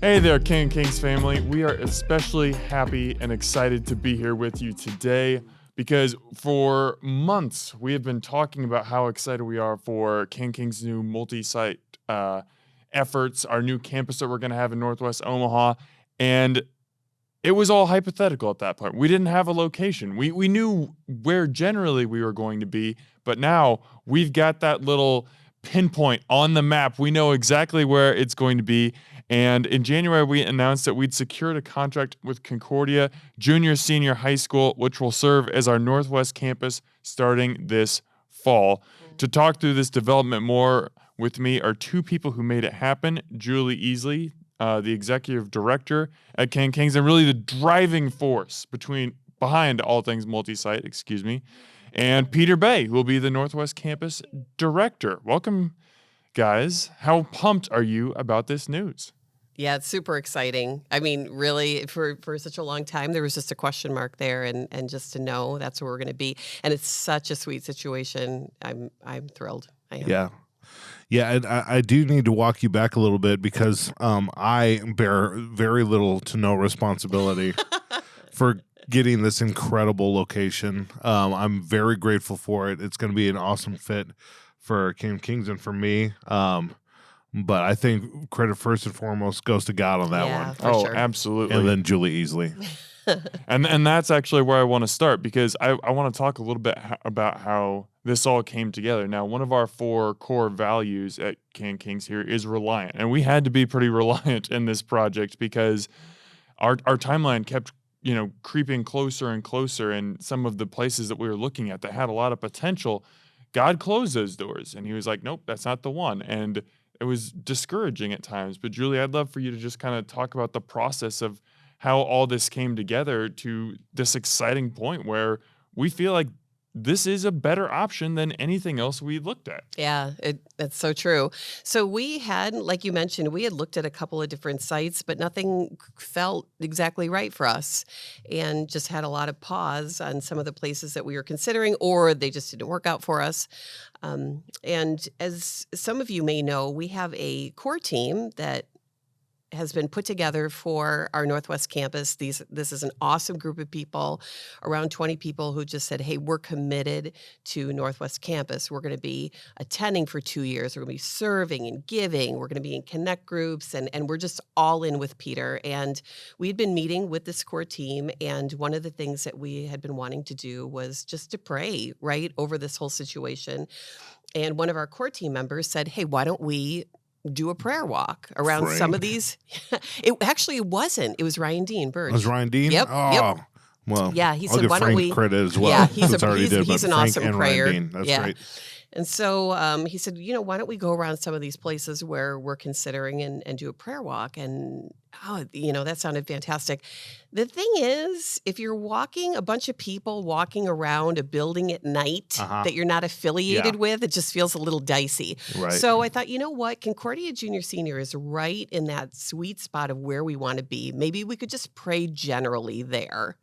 Hey there, King and Kings family. We are especially happy and excited to be here with you today because for months we have been talking about how excited we are for King and King's new multi-site efforts, our new campus that we're going to have in Northwest Omaha, and it was all hypothetical at that point. We didn't have a location. We knew where generally we were going to be, but now we've got that little pinpoint on the map. We know exactly where it's going to be. And in January, we announced that we'd secured a contract with Concordia Jr. Senior High School, which will serve as our Northwest campus starting this fall. To talk through this development more with me are two people who made it happen: Julie Easley, the executive director at King Kings, and really the driving force behind all things multi-site, and Peter Bay, who will be the Northwest campus director. Welcome, guys. How pumped are you about this news? Yeah, it's super exciting. I mean, really, for such a long time, there was just a question mark there, and just to know that's where we're going to be, and it's such a sweet situation. I'm thrilled. I am. Yeah, and I do need to walk you back a little bit because I bear very little to no responsibility for getting this incredible location. I'm very grateful for it. It's going to be an awesome fit for King Kings and for me. But I think credit first and foremost goes to God on that one. For sure. Absolutely. And then Julie Easley. And that's actually where I want to start, because I want to talk a little bit about how this all came together. Now, one of our 4 core values at King Kings here is reliant. And we had to be pretty reliant in this project because our timeline kept creeping closer and closer, and some of the places that we were looking at that had a lot of potential, God closed those doors, and he was like, nope, that's not the one. And it was discouraging at times. But Julie, I'd love for you to just kind of talk about the process of how all this came together to this exciting point where we feel like this is a better option than anything else we looked at. Yeah, that's so true. So we had, like you mentioned, we had looked at a couple of different sites, but nothing felt exactly right for us, and just had a lot of pause on some of the places that we were considering, or they just didn't work out for us. And as some of you may know, we have a core team that has been put together for our Northwest campus. This is an awesome group of people, around 20 people who just said, hey, we're committed to Northwest campus. We're going to be attending for 2 years. We're going to be serving and giving. We're going to be in connect groups, and we're just all in with Peter. And we'd been meeting with this core team, and one of the things that we had been wanting to do was just to pray right over this whole situation. And one of our core team members said, hey, why don't we do a prayer walk around some of these? It wasn't. It was Ryan Dean Burge. It was Ryan Dean? Yep. Oh, well, yeah, he I'll said, give why Frank don't we credit as well. Yeah, he's an awesome prayer. Ryan Dean. That's great. And so he said, why don't we go around some of these places where we're considering and do a prayer walk? And, that sounded fantastic. The thing is, if you're a bunch of people walking around a building at night that you're not affiliated with, it just feels a little dicey. Right. So I thought, you know what? Concordia Jr. Senior is right in that sweet spot of where we want to be. Maybe we could just pray generally there.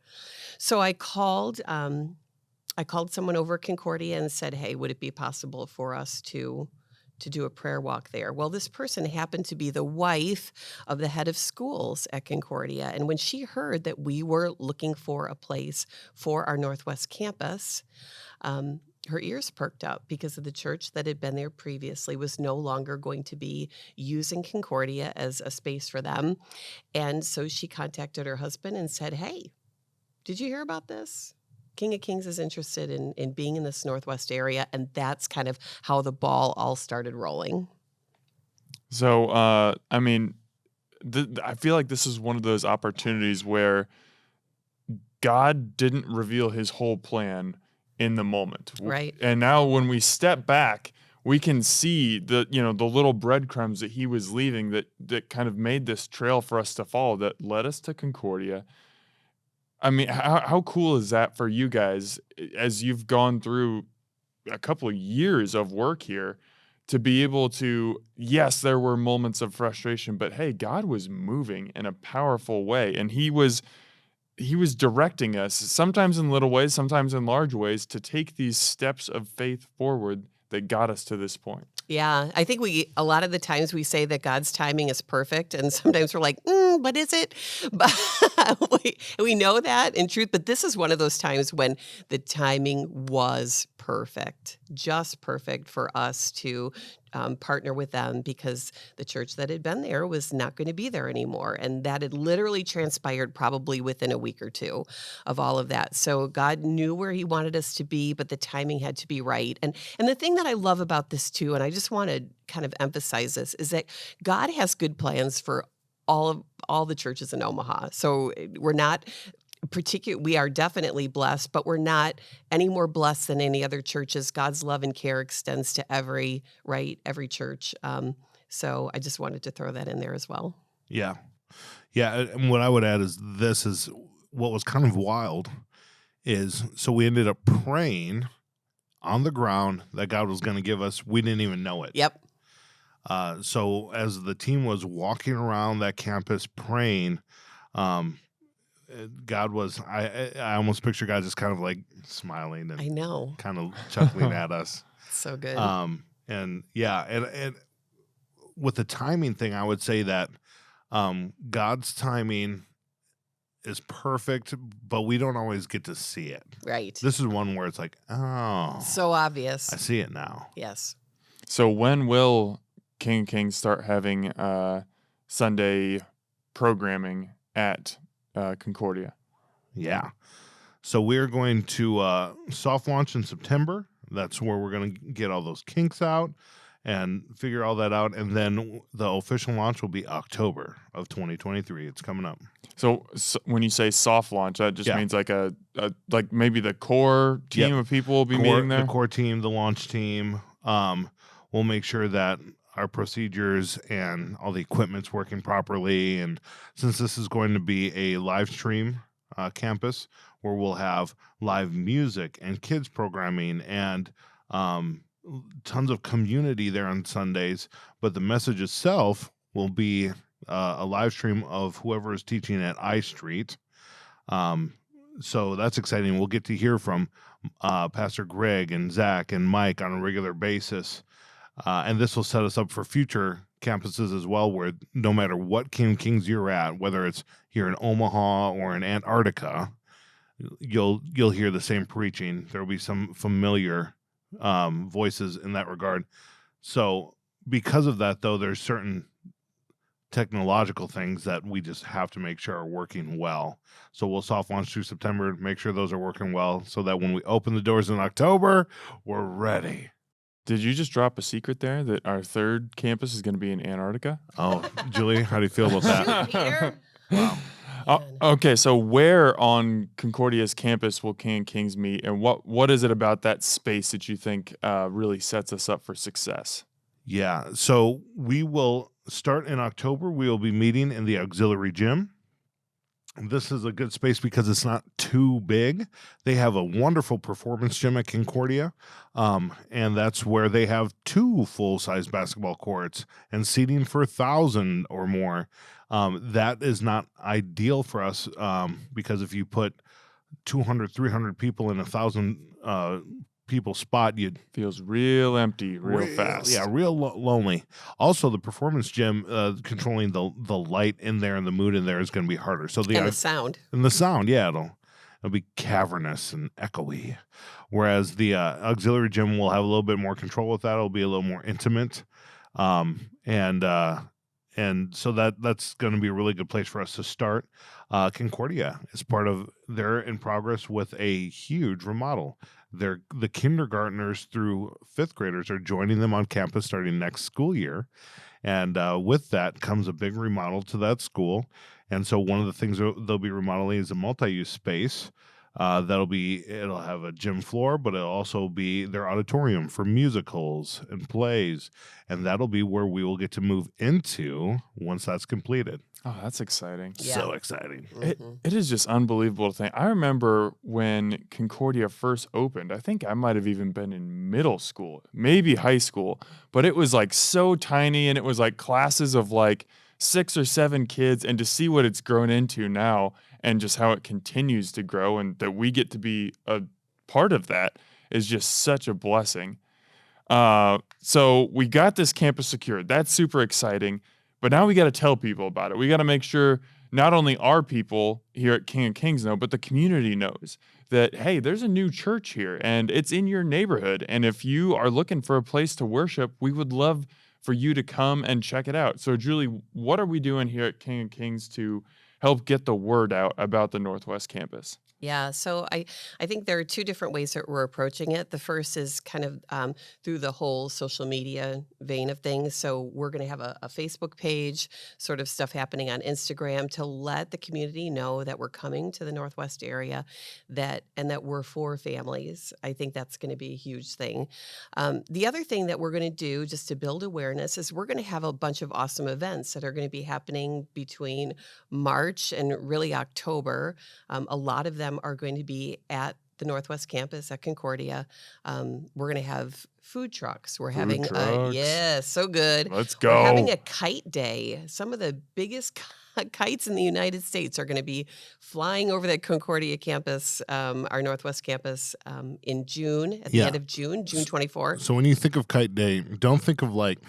So I called someone over at Concordia and said, hey, would it be possible for us to do a prayer walk there? Well, this person happened to be the wife of the head of schools at Concordia. And when she heard that we were looking for a place for our Northwest campus, her ears perked up, because of the church that had been there previously was no longer going to be using Concordia as a space for them. And so she contacted her husband and said, hey, did you hear about this? King of Kings is interested in being in this Northwest area, and that's kind of how the ball all started rolling. So, I feel like this is one of those opportunities where God didn't reveal his whole plan in the moment. Right. And now when we step back, we can see the little breadcrumbs that he was leaving that kind of made this trail for us to follow that led us to Concordia. I mean, how cool is that for you guys as you've gone through a couple of years of work here to be able to, yes, there were moments of frustration, but hey, God was moving in a powerful way, and he was directing us, sometimes in little ways, sometimes in large ways, to take these steps of faith forward that got us to this point. Yeah, I think a lot of the times we say that God's timing is perfect, and sometimes we're like, but is it? But we know that in truth, but this is one of those times when the timing was perfect, just perfect for us to partner with them because the church that had been there was not going to be there anymore. And that had literally transpired probably within a week or two of all of that. So God knew where he wanted us to be, but the timing had to be right. And the thing that I love about this too, and I just want to kind of emphasize this, is that God has good plans for all the churches in Omaha. So we're not we are definitely blessed, but we're not any more blessed than any other churches. God's love and care extends to every church. So I just wanted to throw that in there as well. Yeah. Yeah. And what I would add is this is what was kind of wild is so we ended up praying on the ground that God was going to give us. We didn't even know it. Yep. So as the team was walking around that campus praying, God was, I almost picture God just kind of like smiling I and know. kind of chuckling at us. So good. And yeah, and with the timing thing, I would say that God's timing is perfect, but we don't always get to see it. Right. This is one where it's like, oh, So obvious. I see it now. Yes. So when will King of Kings start having Sunday programming at Concordia? Yeah. So we're going to soft launch in September. That's where we're going to get all those kinks out and figure all that out. And then the official launch will be October of 2023. It's coming up. So when you say soft launch, that just means like a like maybe the core team of people will be meeting there? The core team, the launch team. We'll make sure that our procedures and all the equipment's working properly. And since this is going to be a live stream campus where we'll have live music and kids programming and tons of community there on Sundays, but the message itself will be a live stream of whoever is teaching at I Street. So that's exciting. We'll get to hear from Pastor Greg and Zach and Mike on a regular basis. And this will set us up for future campuses as well, where no matter what King of Kings you're at, whether it's here in Omaha or in Antarctica, you'll hear the same preaching. There will be some familiar voices in that regard. So because of that, though, there's certain technological things that we just have to make sure are working well. So we'll soft launch through September, make sure those are working well so that when we open the doors in October, we're ready. Did you just drop a secret there that our third campus is going to be in Antarctica? Oh, Julie, how do you feel about that? Wow. Okay, so where on Concordia's campus will King of Kings meet, and what is it about that space that you think really sets us up for success? Yeah, so we will start in October. We will be meeting in the auxiliary gym. This is a good space because it's not too big. They have a wonderful performance gym at Concordia, and that's where they have 2 full-size basketball courts and seating for 1,000 or more. That is not ideal for us because if you put 200, 300 people in 1,000 people spot, feels real empty real fast. Yeah, real lonely. Also, the performance gym, controlling the light in there and the mood in there is going to be harder. So And the sound. And the sound, yeah, it'll be cavernous and echoey. Whereas the auxiliary gym will have a little bit more control with that. It'll be a little more intimate. And so that's going to be a really good place for us to start. Concordia is they're in progress with a huge remodel. The kindergartners through 5th graders are joining them on campus starting next school year. And with that comes a big remodel to that school. And so one of the things they'll be remodeling is a multi-use space. It'll have a gym floor, but it'll also be their auditorium for musicals and plays. And that'll be where we will get to move into once that's completed. Oh, that's exciting. Yeah. So exciting. It is just unbelievable to think. I remember when Concordia first opened, I think I might have even been in middle school, maybe high school, but it was like so tiny and it was like classes of like 6 or 7 kids, and to see what it's grown into now and just how it continues to grow and that we get to be a part of that is just such a blessing. So we got this campus secured. That's super exciting. But now we got to tell people about it. We got to make sure not only our people here at King of Kings know, but the community knows that, hey, there's a new church here and it's in your neighborhood. And if you are looking for a place to worship, we would love for you to come and check it out. So, Julie, what are we doing here at King of Kings to help get the word out about the Northwest Campus? Yeah, so I think there are two different ways that we're approaching it. The first is kind of through the whole social media vein of things. So we're going to have a Facebook page, sort of stuff happening on Instagram to let the community know that we're coming to the Northwest area, and that we're for families. I think that's going to be a huge thing. The other thing that we're going to do just to build awareness is we're going to have a bunch of awesome events that are going to be happening between March and really October. A lot of them are going to be at the Northwest Campus at Concordia. We're going to have food trucks. We're having Trucks. so good. Let's We're having go. a kite day. Some of the biggest kites in the United States are going to be flying over the Concordia campus, our Northwest Campus, in June, at the Yeah. end of June 24th. So when you think of Kite Day, don't think of like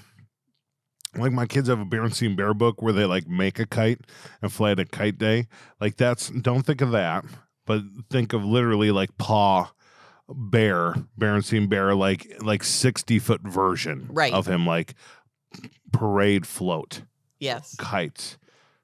my kids have a Berenstain Bear book where they like make a kite and fly it at Kite Day. Like don't think of that, but think of literally like Paw Bear, Berenstain Bear, like 60-foot version Right. of him, like parade float Yes. kites.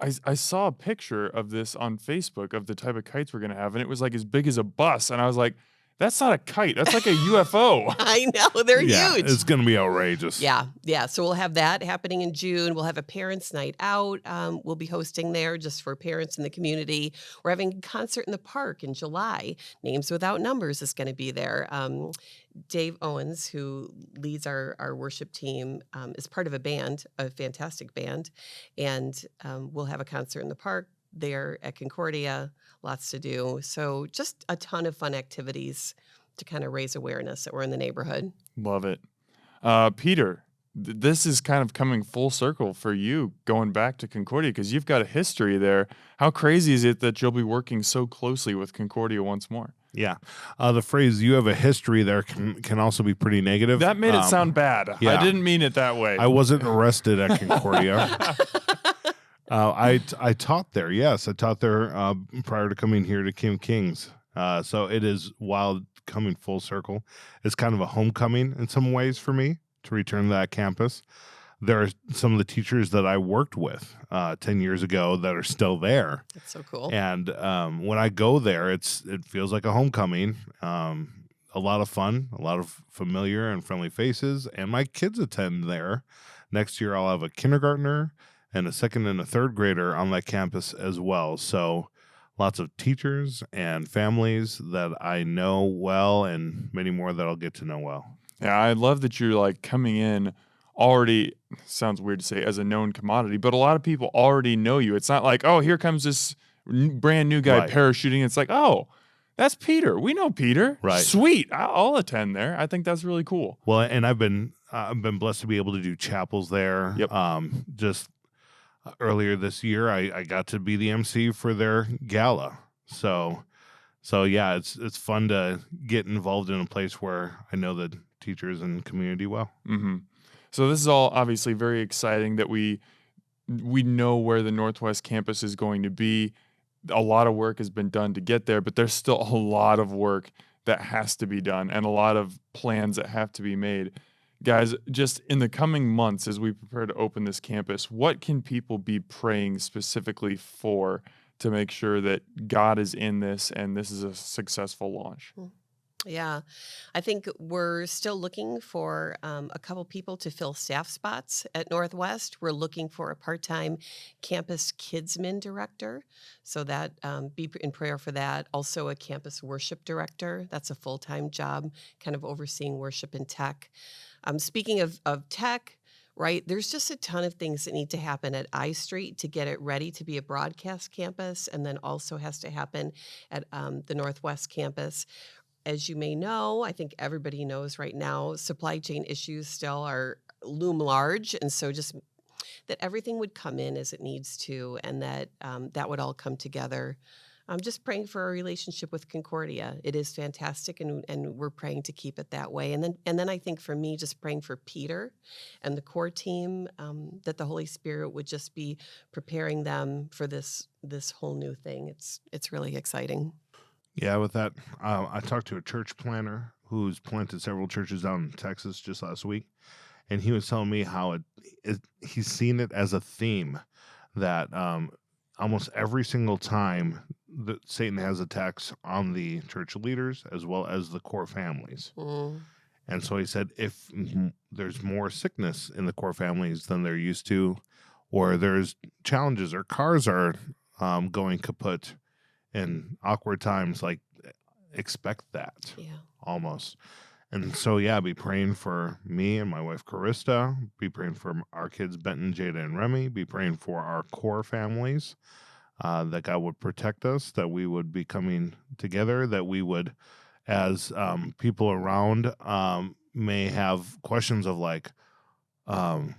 I saw a picture of this on Facebook of the type of kites we're going to have, and it was like as big as a bus. And I was like, that's not a kite. That's like a UFO. I know. They're Yeah, huge. it's going to be outrageous. Yeah. So we'll have that happening in June. We'll have a parents' night out. We'll be hosting there just for parents in the community. We're having a concert in the park in July. Names Without Numbers is going to be there. Dave Owens, who leads our worship team, is part of a band, a fantastic band. And we'll have a concert in the park there at Concordia. Lots to do. So just a ton of fun activities to kind of raise awareness that we're in the neighborhood. Love it. Peter, this is kind of coming full circle for you going back to Concordia because you've got a history there. How crazy is it that you'll be working so closely with Concordia once more? Yeah. The phrase "you have a history" there can also be pretty negative. That made it sound bad. yeah. I didn't mean it that way. I wasn't arrested at Concordia. I taught there. Yes, I taught there prior to coming here to King of Kings. So it is wild coming full circle. It's kind of a homecoming in some ways for me to return to that campus. There are some of the teachers that I worked with 10 years ago that are still there. That's so cool. And when I go there, it feels like a homecoming. A lot of fun, a lot of familiar and friendly faces. And my kids attend there. Next year, I'll have a kindergartner and a second and a third grader on that campus as well. So lots of teachers and families that I know well and many more that I'll get to know well. Yeah, I love that you're like coming in already, sounds weird to say, as a known commodity, but a lot of people already know you. It's not like, oh, here comes this brand new guy Right. parachuting. It's like, oh, that's Peter. We know Peter. Right. Sweet. I'll attend there. I think that's really cool. Well, and I've been blessed to be able to do chapels there. Yep. Just earlier this year, I got to be the MC for their gala. So yeah, it's fun to get involved in a place where I know the teachers and community well. Mm-hmm. So this is all obviously very exciting that we know where the Northwest Campus is going to be. A lot of work has been done to get there, but there's still a lot of work that has to be done and a lot of plans that have to be made. Guys, just in the coming months as we prepare to open this campus, what can people be praying specifically for to make sure that God is in this and this is a successful launch? Yeah, I think we're still looking for a couple people to fill staff spots at Northwest. We're looking for a part-time campus kidsman director, so that be in prayer for that. Also, a campus worship director. That's a full-time job, kind of overseeing worship and tech. Speaking of tech, right, there's just a ton of things that need to happen at I Street to get it ready to be a broadcast campus, and then also has to happen at the Northwest campus. As you may know, I think everybody knows right now, supply chain issues still loom large. And so just that everything would come in as it needs to, and that that would all come together I'm just praying for our relationship with Concordia. It is fantastic, and we're praying to keep it that way. And then I think for me, just praying for Peter and the core team, that the Holy Spirit would just be preparing them for this whole new thing. It's really exciting. Yeah, with that, I talked to a church planner who's planted several churches down in Texas just last week, and he was telling me how he's seen it as a theme that almost every single time that Satan has attacks on the church leaders as well as the core families. Mm. And so he said if there's more sickness in the core families than they're used to, or there's challenges or cars are going kaput in awkward times, like expect that Yeah. almost. And so, yeah, be praying for me and my wife, Carista. Be praying for our kids, Benton, Jada, and Remy. Be praying for our core families, that God would protect us, that we would be coming together, that we would, as people around may have questions of like,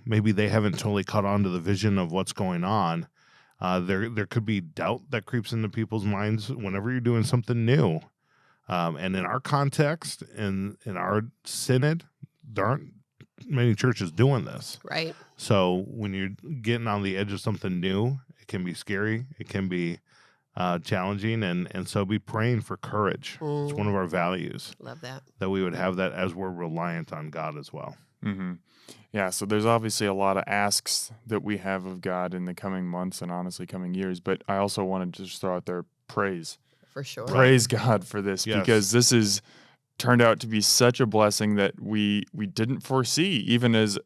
maybe they haven't totally caught on to the vision of what's going on. There could be doubt that creeps into people's minds whenever you're doing something new. And in our context, in our synod, there aren't many churches doing this. Right. So when you're getting on the edge of something new, it can be scary. It can be challenging. And so be praying for courage. It's one of our values. Love that. That we would have that as we're reliant on God as well. Mm-hmm. Yeah, so there's obviously a lot of asks that we have of God in the coming months and honestly coming years, but I also wanted to just throw out there praise. For sure. Praise God for this, Yes. because this has turned out to be such a blessing that we didn't foresee even as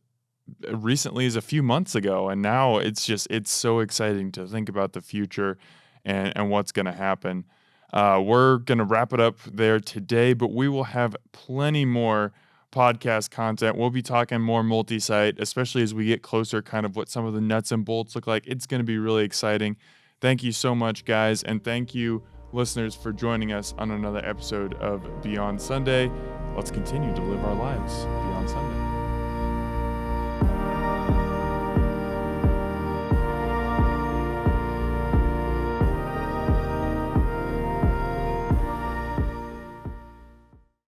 recently as a few months ago. And now it's so exciting to think about the future and what's going to happen. We're going to wrap it up there today, but we will have plenty more podcast content. We'll be talking more multi-site, especially as we get closer, kind of what some of the nuts and bolts look like. It's going to be really exciting. Thank you so much, guys. And thank you, listeners, for joining us on another episode of Beyond Sunday. Let's continue to live our lives beyond Sunday.